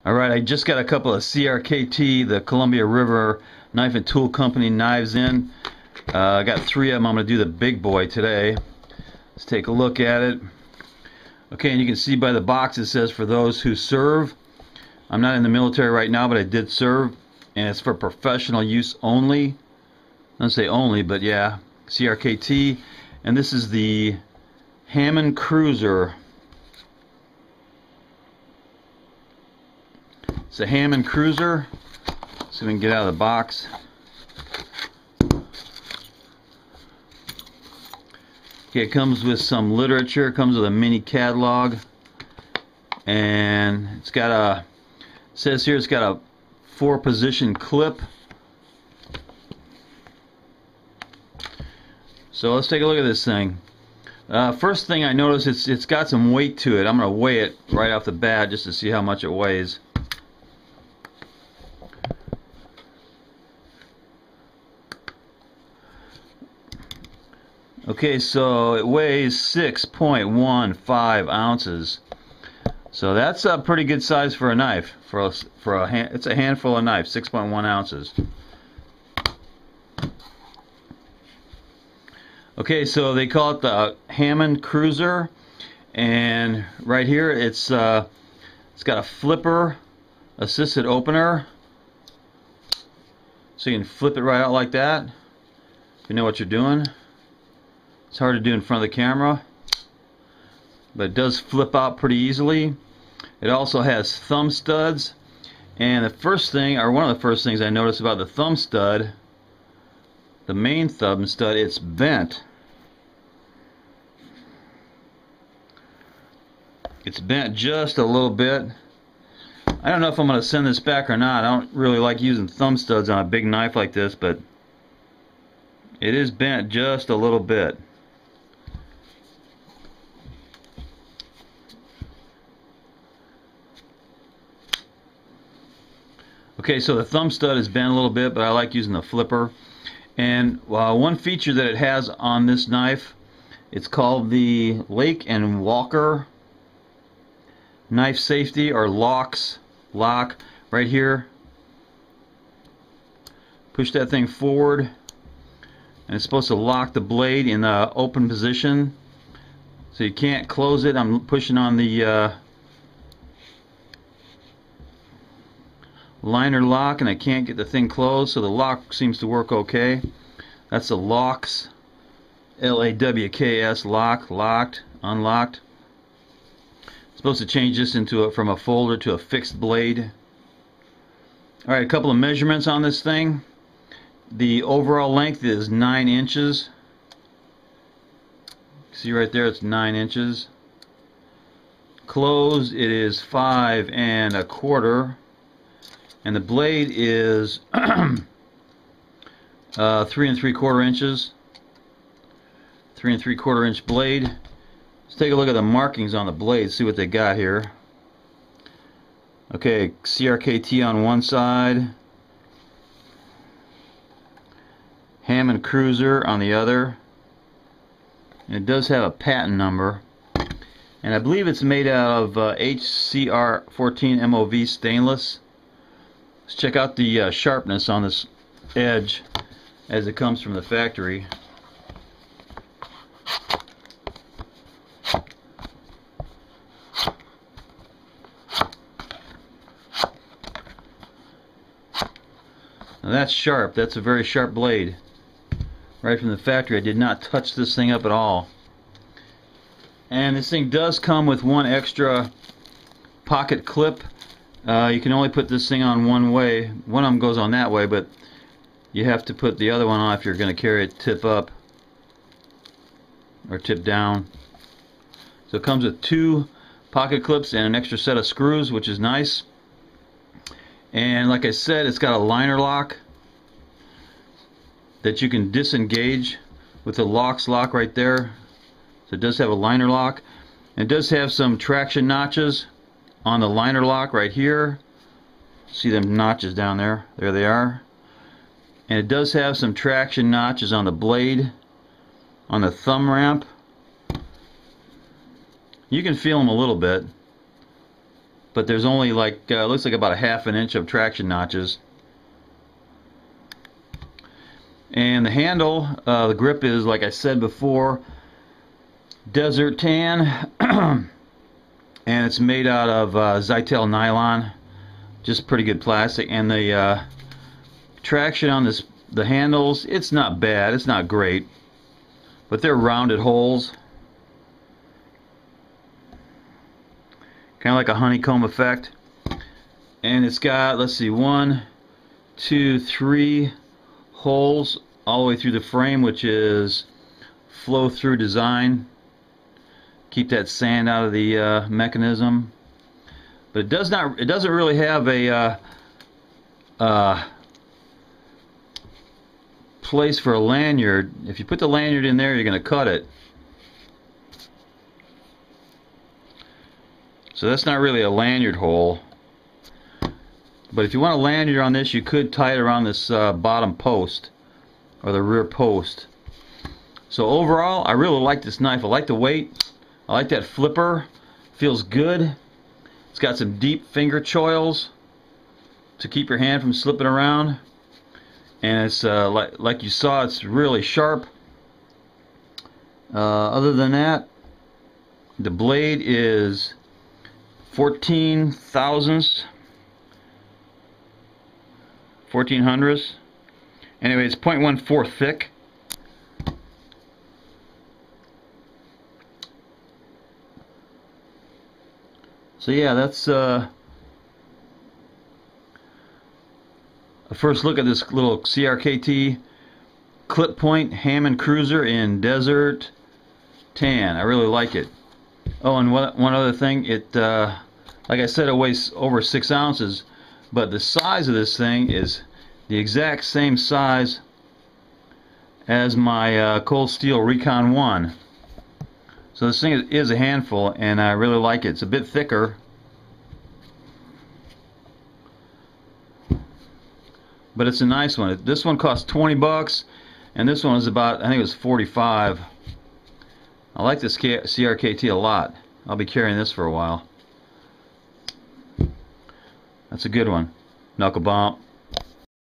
Alright, I just got a couple of CRKT, the Columbia River Knife and Tool Company knives in. I got 3 of them. I'm going to do the big boy today. Let's take a look at it. Okay, and you can see by the box it says for those who serve. I'm not in the military right now, but I did serve, and it's for professional use only. I don't say only, but yeah, CRKT. And this is the Hammond Cruiser. It's a Hammond Cruiser. So we can get out of the box. Okay, it comes with some literature. It comes with a mini catalog, and it's got a. It says here it's got a 4-position clip. So let's take a look at this thing. First thing I noticed, it's got some weight to it. I'm going to weigh it right off the bat just to see how much it weighs. Okay, so it weighs 6.15 ounces. So that's a pretty good size for a knife. It's a handful of knife, 6.1 ounces. Okay, so they call it the Hammond Cruiser, and right here it's got a flipper assisted opener, so you can flip it right out like that if you know what you're doing. It's hard to do in front of the camera, but it does flip out pretty easily. It also has thumb studs, and the first thing, or one of the first things I noticed about the thumb stud, the main thumb stud, it's bent. It's bent just a little bit. I don't know if I'm going to send this back or not. I don't really like using thumb studs on a big knife like this, but it is bent just a little bit. Okay, so the thumb stud is bent a little bit, but I like using the flipper. And one feature that it has on this knife, it's called the Lake and Walker knife safety, or lock right here. Push that thing forward, and it's supposed to lock the blade in the open position, so you can't close it. I'm pushing on the liner lock, and I can't get the thing closed, so the lock seems to work okay. That's the locks, L-A-W-K-S, locked, unlocked. Supposed to change this from a folder to a fixed blade. Alright, a couple of measurements on this thing. The overall length is 9 inches. See right there, it's 9 inches. Closed, it is 5 1/4. And the blade is 3 3/4 inches. 3 3/4 inch blade. Let's take a look at the markings on the blade, see what they got here. Okay, CRKT on one side, Hammond Cruiser on the other. And it does have a patent number, and I believe it's made out of HCR14 MOV stainless. Let's check out the sharpness on this edge as it comes from the factory. Now that's sharp. That's a very sharp blade. Right from the factory. I did not touch this thing up at all. And this thing does come with one extra pocket clip. You can only put this thing on one way. One of them goes on that way, but you have to put the other one on if you're going to carry it tip up or tip down. So it comes with 2 pocket clips and an extra set of screws, which is nice. And like I said, it's got a liner lock that you can disengage with the lock right there. So it does have a liner lock. It does have some traction notches on the liner lock right here. See them notches down there? There they are. And it does have some traction notches on the blade, on the thumb ramp. You can feel them a little bit. but there's only like looks like about a ½ inch of traction notches. And the handle, the grip is, like I said before, desert tan, and it's made out of Zytel nylon, just pretty good plastic. And the traction on the handles, it's not bad, it's not great, but they're rounded holes, kind of like a honeycomb effect. And it's got, let's see, 1, 2, 3 holes all the way through the frame, which is flow through design. Keep that sand out of the mechanism. But it doesn't really have a place for a lanyard. If you put the lanyard in there, you're going to cut it. So that's not really a lanyard hole. But if you want a lanyard on this, you could tie it around this bottom post or the rear post. So overall, I really like this knife. I like the weight. I like that flipper. Feels good. It's got some deep finger choils to keep your hand from slipping around. And it's like you saw, it's really sharp. Other than that, the blade is 14 thousandths. 1400ths. Anyway, it's 0.14 thick. So yeah, that's a first look at this little CRKT clip point Hammond cruiser in desert tan. I really like it. Oh, and one other thing, it like I said, it weighs over 6 ounces. But the size of this thing is the exact same size as my Cold Steel Recon 1. So this thing is a handful, and I really like it. It's a bit thicker, but it's a nice one. This one costs 20 bucks, and this one is about, I think it was 45. I like this CRKT a lot. I'll be carrying this for a while. That's a good one. Knuckle bump.